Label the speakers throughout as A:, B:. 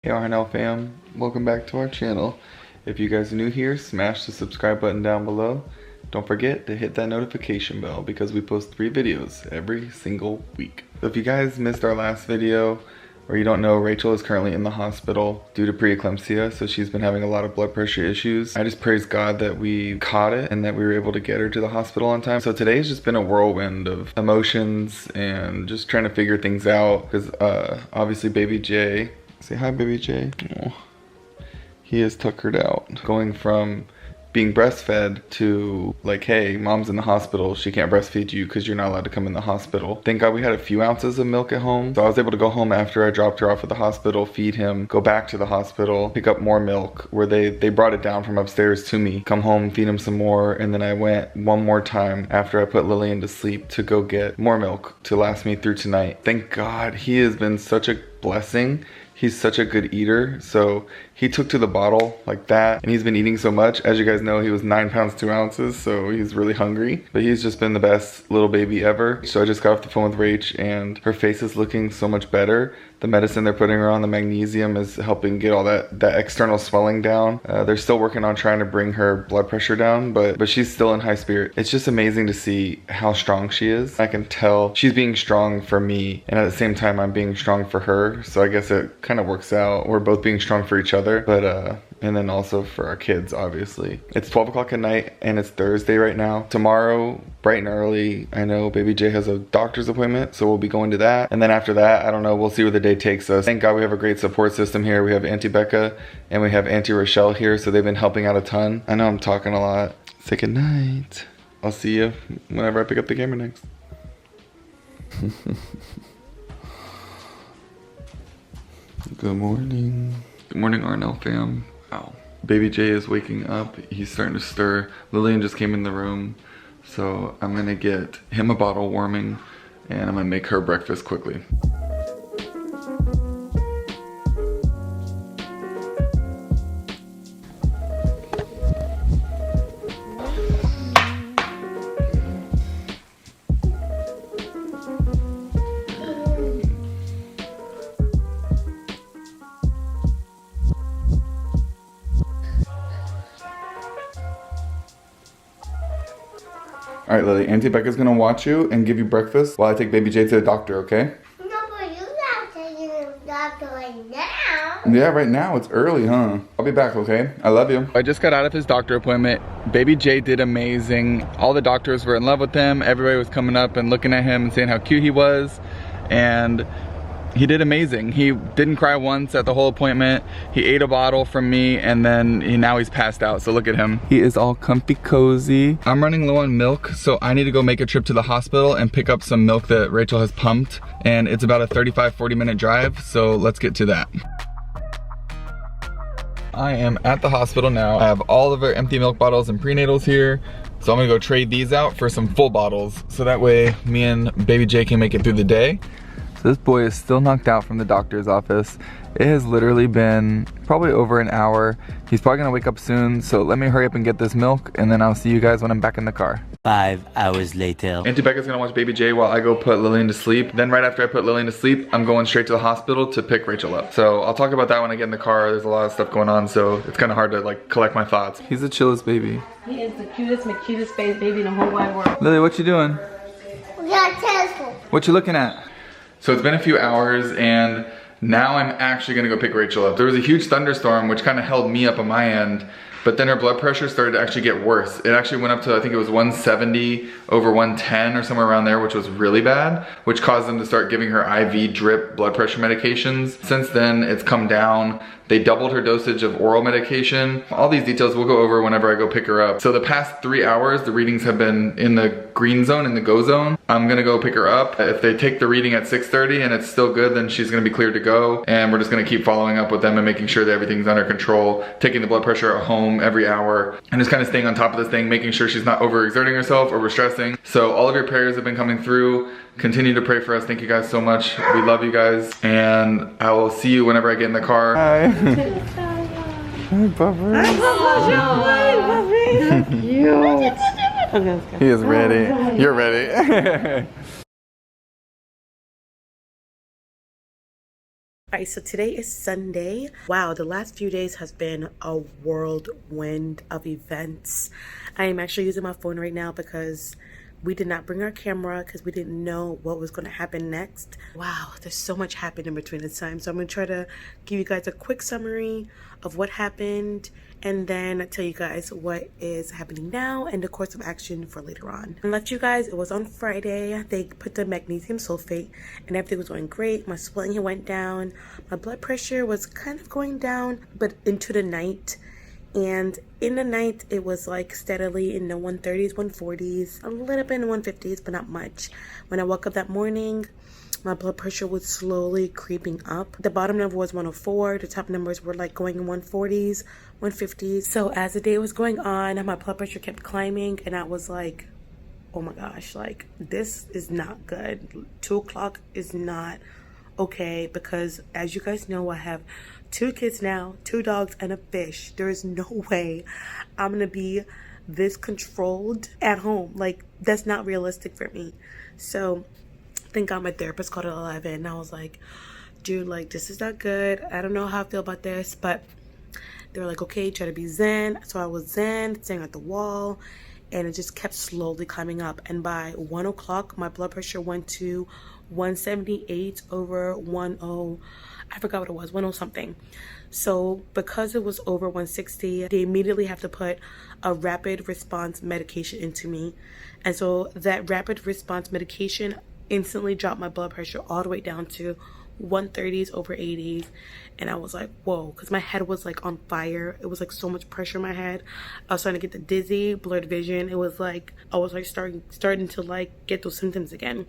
A: Hey RNL fam, welcome back to our channel. If you guys are new here, smash the subscribe button down below. Don't forget to hit that notification bell because we post 3 videos every single week. So if you guys missed our last video, or you don't know, Rachel is currently in the hospital due to preeclampsia, so she's been having a lot of blood pressure issues. I just praise God that we caught it and that we were able to get her to the hospital on time. So today's just been a whirlwind of emotions and just trying to figure things out because obviously baby Jay, say hi baby Jay. Oh, he is tuckered out. Going from being breastfed to like, hey, mom's in the hospital, she can't breastfeed you because you're not allowed to come in the hospital. Thank God we had a few ounces of milk at home. So I was able to go home after I dropped her off at the hospital, feed him, go back to the hospital, pick up more milk where they brought it down from upstairs to me, come home, feed him some more. And then I went one more time after I put Lillian to sleep to go get more milk to last me through tonight. Thank God, he has been such a blessing. He's such a good eater, so he took to the bottle like that, and he's been eating so much. As you guys know, he was 9 pounds 2 ounces, so he's really hungry. But he's just been the best little baby ever. So I just got off the phone with Rach, and her face is looking so much better. The medicine they're putting her on, the magnesium, is helping get all that external swelling down. They're still working on trying to bring her blood pressure down, but she's still in high spirit. It's just amazing to see how strong she is. I can tell she's being strong for me, and at the same time, I'm being strong for her. So I guess it kind of works out. We're both being strong for each other, but and then also for our kids, obviously. It's 12 o'clock at night and it's Thursday right now. Tomorrow, bright and early, I know baby Jay has a doctor's appointment, so we'll be going to that. And then after that, I don't know, we'll see where the day takes us. Thank God we have a great support system here. We have Auntie Becca and we have Auntie Rachael here, so they've been helping out a ton. I know I'm talking a lot. Say good night. I'll see you whenever I pick up the camera next. Good morning. Good morning, RNL fam. Wow. Baby Jay is waking up. He's starting to stir. Lillian just came in the room. So I'm gonna get him a bottle warming and I'm gonna make her breakfast quickly. All right, Lily, Auntie Becca's gonna watch you and give you breakfast while I take baby Jay to the doctor, okay?
B: No, but you're not taking the doctor right now.
A: Yeah, right now, it's early, huh? I'll be back, okay? I love you. I just got out of his doctor appointment. Baby Jay did amazing. All the doctors were in love with him. Everybody was coming up and looking at him and saying how cute he was. And he did amazing. He didn't cry once at the whole appointment. He ate a bottle from me and then now he's passed out. So look at him. He is all comfy cozy. I'm running low on milk, so I need to go make a trip to the hospital and pick up some milk that Rachel has pumped. And it's about a 35-40 minute drive, so let's get to that. I am at the hospital now. I have all of our empty milk bottles and prenatals here. So I'm gonna go trade these out for some full bottles. So that way me and baby Jay can make it through the day. So this boy is still knocked out from the doctor's office. It has literally been probably over an hour. He's probably gonna wake up soon, so let me hurry up and get this milk, and then I'll see you guys when I'm back in the car.
C: 5 hours later.
A: Auntie Becca's gonna watch baby Jay while I go put Lillian to sleep. Then right after I put Lillian to sleep, I'm going straight to the hospital to pick Rachel up. So I'll talk about that when I get in the car. There's a lot of stuff going on, so it's kind of hard to like collect my thoughts. He's the chillest baby.
D: He is the cutest, McCutest baby in the whole wide world.
A: Lily, what you doing?
B: We got a telescope.
A: What you looking at? So it's been a few hours and now I'm actually gonna go pick Rachel up. There was a huge thunderstorm which kind of held me up on my end, but then her blood pressure started to actually get worse. It actually went up to, I think it was 170 over 110 or somewhere around there, which was really bad, which caused them to start giving her IV drip blood pressure medications. Since then, it's come down. They doubled her dosage of oral medication. All these details we'll go over whenever I go pick her up. So the past 3 hours, the readings have been in the green zone, in the go zone. I'm gonna go pick her up. If they take the reading at 6:30 and it's still good, then she's gonna be cleared to go. And we're just gonna keep following up with them and making sure that everything's under control, taking the blood pressure at home every hour, and just kind of staying on top of this thing, making sure she's not overexerting herself, overstressing. So all of your prayers have been coming through. Continue to pray for us. Thank you guys so much. We love you guys. And I will see you whenever I get in the car. Hi. Hi, Buffer. He is ready. You're ready.
D: Alright, so today is Sunday. Wow, the last few days has been a whirlwind of events. I am actually using my phone right now because we did not bring our camera because we didn't know what was going to happen next. Wow, there's so much happened in between this time. So I'm going to try to give you guys a quick summary of what happened and then tell you guys what is happening now and the course of action for later on. And let you guys, it was on Friday. They put the magnesium sulfate and everything was going great. My swelling went down. My blood pressure was kind of going down, but into the night. And in the night, it was like steadily in the 130s, 140s, a little bit in the 150s, but not much. When I woke up that morning, my blood pressure was slowly creeping up. The bottom number was 104. The top numbers were like going in 140s, 150s. So as the day was going on, my blood pressure kept climbing and I was like, oh my gosh, like this is not good. 2 o'clock is not okay because as you guys know, I have 2 kids now, 2 dogs and a fish. There is no way I'm gonna be this controlled at home. Like that's not realistic for me. So thank God my therapist called at 11 and I was like, dude, like this is not good. I don't know how I feel about this, but they were like, okay, try to be zen. So I was zen, staring at the wall, and it just kept slowly climbing up. And by 1 o'clock, my blood pressure went to 178 over 10. I forgot what it was, 10 something. So because it was over 160, they immediately have to put a rapid response medication into me. And so that rapid response medication instantly dropped my blood pressure all the way down to 130s over 80s. And I was like, whoa, because my head was like on fire. It was like so much pressure in my head. I was starting to get the dizzy, blurred vision. It was like I was like starting to like get those symptoms again.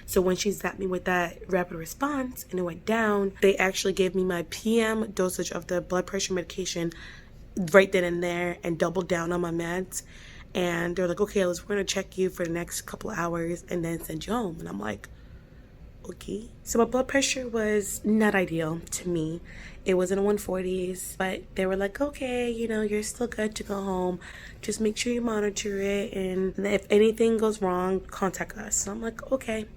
D: So when she zapped me with that rapid response and it went down, they actually gave me my PM dosage of the blood pressure medication right then and there and doubled down on my meds. And they're like, okay, we're gonna check you for the next couple of hours and then send you home. And I'm like, okay. So my blood pressure was not ideal to me. It was in the 140s, but they were like, okay, you know, you're still good to go home. Just make sure you monitor it. And if anything goes wrong, contact us. So I'm like, okay.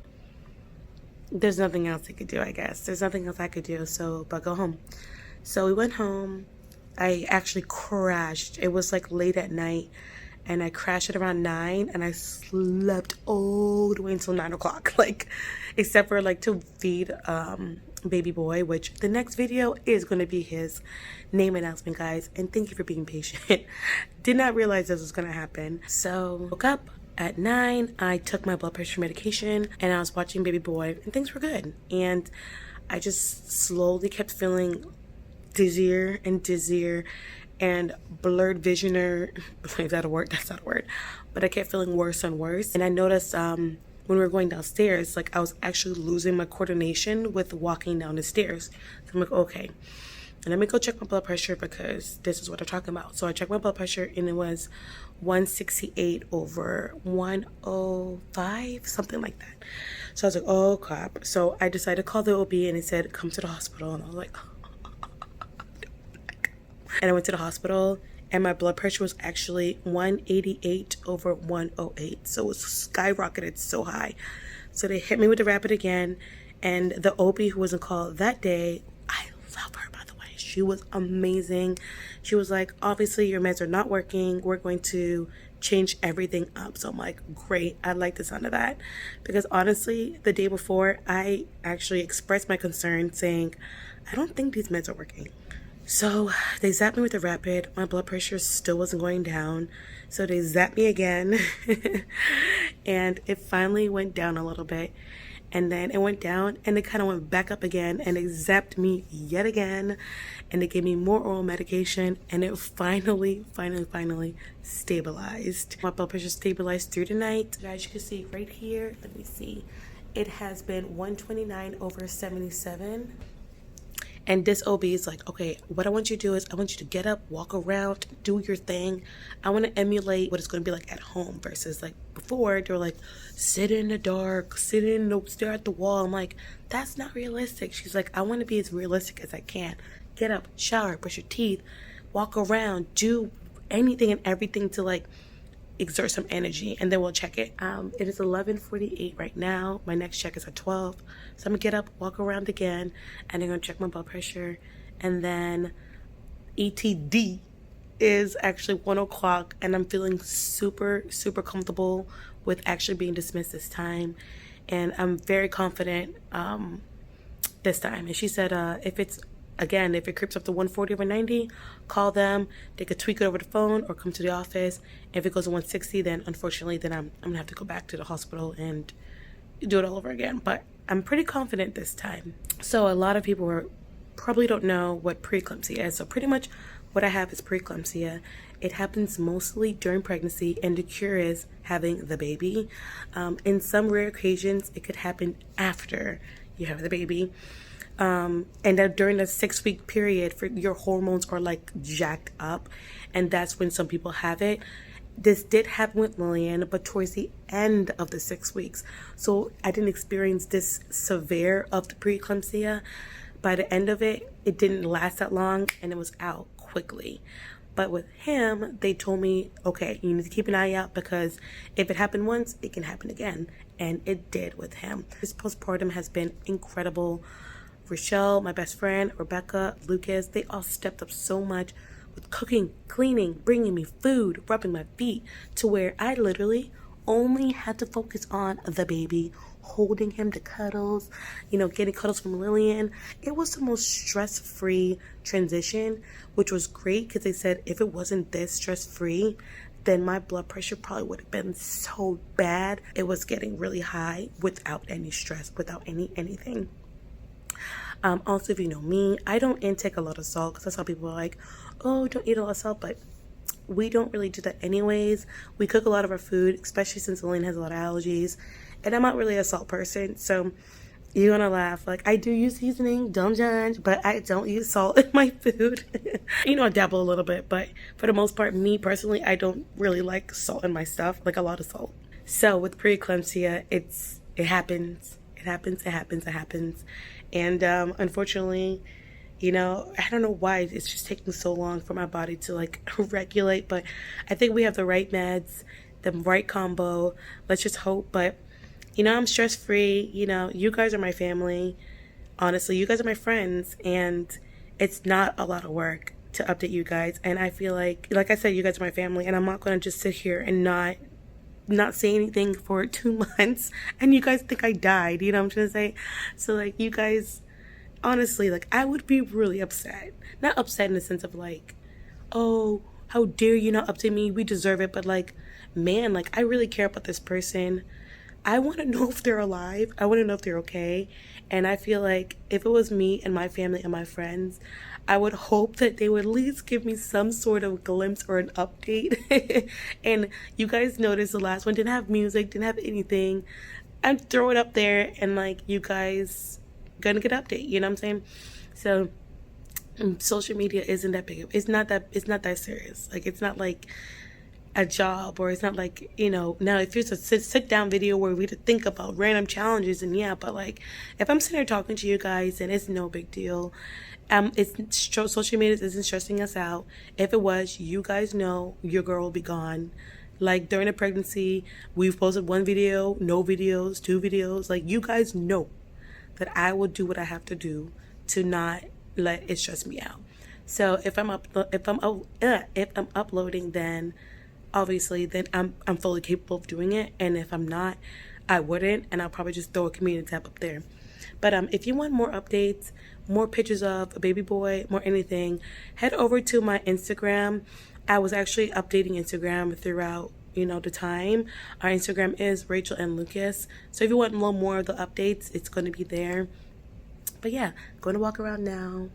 D: There's nothing else I could do, I guess. There's nothing else I could do, but go home. So we went home. I actually crashed. It was like late at night. And I crashed at around 9 and I slept all the way until 9 o'clock. Like, except for like to feed baby boy, which the next video is going to be his name announcement, guys. And thank you for being patient. Did not realize this was going to happen. So woke up at 9. I took my blood pressure medication and I was watching baby boy and things were good. And I just slowly kept feeling dizzier and dizzier. And blurred visioner, is that a word? That's not a word. But I kept feeling worse and worse. And I noticed when we were going downstairs, like I was actually losing my coordination with walking down the stairs. So I'm like, okay, and let me go check my blood pressure because this is what I'm talking about. So I checked my blood pressure and it was 168 over 105, something like that. So I was like, oh crap. So I decided to call the OB and it said, come to the hospital. And I was like, and I went to the hospital and my blood pressure was actually 188 over 108. So it was skyrocketed so high. So they hit me with the rapid again. And the OB who wasn't called that day, I love her, by the way. She was amazing. She was like, obviously your meds are not working. We're going to change everything up. So I'm like, great. I like the sound of that. Because honestly, the day before, I actually expressed my concern saying, I don't think these meds are working. So they zapped me with the rapid. My blood pressure still wasn't going down. So they zapped me again. And it finally went down a little bit. And then it went down and it kind of went back up again. And they zapped me yet again. And they gave me more oral medication. And it finally stabilized. My blood pressure stabilized through the night. As you can see right here, let me see. It has been 129 over 77. And this OB is like, okay, what I want you to do is I want you to get up, walk around, do your thing. I want to emulate what it's going to be like at home versus like before. They were like, sit in the dark, stare at the wall. I'm like, that's not realistic. She's like, I want to be as realistic as I can. Get up, shower, brush your teeth, walk around, do anything and everything to like exert some energy, and then we'll check it. It is 11:48 right now. My next check is at 12, so I'm gonna get up, walk around again, and I'm gonna check my blood pressure, and then ETD is actually 1 o'clock, and I'm feeling super comfortable with actually being dismissed this time, and I'm very confident this time. And she said if it creeps up to 140 over 90, call them. They could tweak it over the phone or come to the office. If it goes to 160, then unfortunately, then I'm gonna have to go back to the hospital and do it all over again. But I'm pretty confident this time. So a lot of people probably don't know what preeclampsia is. So pretty much what I have is preeclampsia. It happens mostly during pregnancy, and the cure is having the baby. In some rare occasions, it could happen after you have the baby. And that during the 6-week period, for your hormones are like jacked up, and that's when some people have it. This did happen with Lillian, but towards the end of the 6 weeks. So I didn't experience this severe of the preeclampsia. By the end of it, it didn't last that long, and it was out quickly. But with him, they told me, okay, you need to keep an eye out, because if it happened once, it can happen again. And it did with him. His postpartum has been incredible. Rachael, my best friend, Rebecca, Lucas, they all stepped up so much with cooking, cleaning, bringing me food, rubbing my feet, to where I literally only had to focus on the baby, holding him to cuddles, getting cuddles from Lillian. It was the most stress-free transition, which was great, because they said if it wasn't this stress-free, then my blood pressure probably would have been so bad. It was getting really high without any stress, without anything. Also, if you know me, I don't intake a lot of salt, because that's how people are like, oh, don't eat a lot of salt, but we don't really do that anyways. We cook a lot of our food, especially since Lillian has a lot of allergies, and I'm not really a salt person, so you're gonna laugh. Like, I do use seasoning, don't judge, but I don't use salt in my food. I dabble a little bit, but for the most part, me personally, I don't really like salt in my stuff, like a lot of salt. So with preeclampsia, it happens. And unfortunately, I don't know why it's just taking so long for my body to like regulate, but I think we have the right meds, the right combo. Let's just hope. But I'm stress-free. You guys are my family. Honestly, you guys are my friends, and it's not a lot of work to update you guys. And I feel like I said, you guys are my family, and I'm not going to just sit here and not say anything for 2 months, and you guys think I died, what I'm trying to say? So, like, you guys, honestly, like, I would be really upset. Not upset in the sense of, like, oh, how dare you not update me, we deserve it, but, like, man, like, I really care about this person. I want to know if they're alive. I want to know if they're okay. And I feel like if it was me and my family and my friends, I would hope that they would at least give me some sort of glimpse or an update. And you guys noticed the last one didn't have music, didn't have anything. I'd throw it up there, and like, you guys gonna get an update, you know what I'm saying? So social media isn't that big. It's not that serious. Like, it's not like a job, or it's not like, now if it's a sit down video where we think about random challenges, and yeah, but like, if I'm sitting here talking to you guys, then it's no big deal. Social media isn't stressing us out. If it was, you guys know your girl will be gone. Like, during the pregnancy, we've posted 1 video, no videos, 2 videos. Like, you guys know that I will do what I have to do to not let it stress me out. So if I'm uploading, then obviously, then I'm fully capable of doing it. And if I'm not, I wouldn't, and I'll probably just throw a community tab up there. But if you want more updates, more pictures of a baby boy, more anything, head over to my Instagram. I was actually updating Instagram throughout, the time. Our Instagram is Rachaelandlucas. So if you want a little more of the updates, it's going to be there. But yeah, going to walk around now.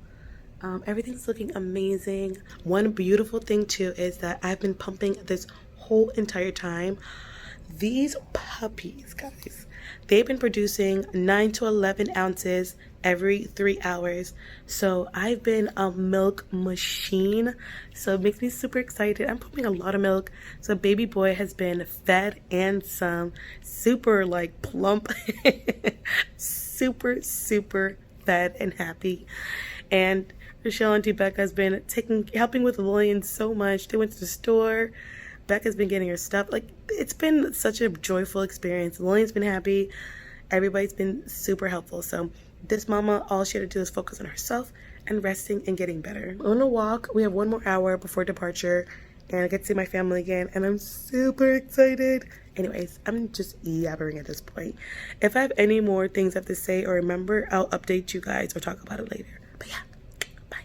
D: Everything's looking amazing. One beautiful thing too is that I've been pumping this whole entire time. These puppies, guys, they've been producing 9 to 11 ounces every 3 hours. So I've been a milk machine. So it makes me super excited. I'm pumping a lot of milk. So baby boy has been fed and some super like plump, super fed and happy. And Rachael and Becca has been helping with Lillian so much. They went to the store. Becca's been getting her stuff. Like, it's been such a joyful experience. Lillian's been happy. Everybody's been super helpful. So this mama, all she had to do is focus on herself and resting and getting better. On a walk, we have 1 more hour before departure, and I get to see my family again, and I'm super excited. Anyways, I'm just yabbering at this point. If I have any more things I have to say or remember, I'll update you guys or talk about it later. But yeah, bye.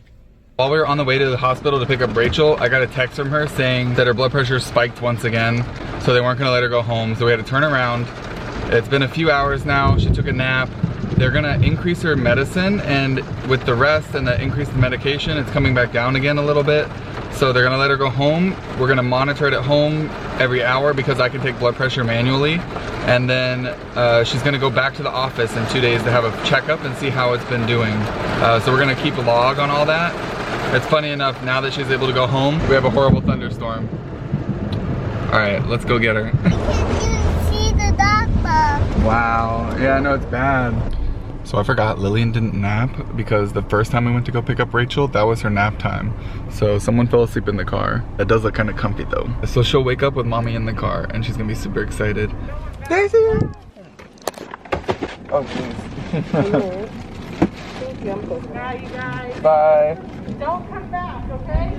A: While we were on the way to the hospital to pick up Rachel, I got a text from her saying that her blood pressure spiked once again, so they weren't gonna let her go home, so we had to turn around. It's been a few hours now. She took a nap. They're gonna increase her medicine, and with the rest and the increased medication, it's coming back down again a little bit. So they're gonna let her go home. We're gonna monitor it at home every hour because I can take blood pressure manually. And then she's gonna go back to the office in 2 days to have a checkup and see how it's been doing. So we're gonna keep a log on all that. It's funny enough, now that she's able to go home, we have a horrible thunderstorm. All right, let's go get her.
B: I can't even see the doctor.
A: Wow, yeah, I know it's bad. So I forgot Lillian didn't nap because the first time we went to go pick up Rachel, that was her nap time. So someone fell asleep in the car. It does look kind of comfy though. So she'll wake up with mommy in the car and she's gonna be super excited. Daisy! Oh jeez.
D: Thank you, I'm so sorry.
E: Bye, you guys.
A: Bye.
E: Don't come back, okay?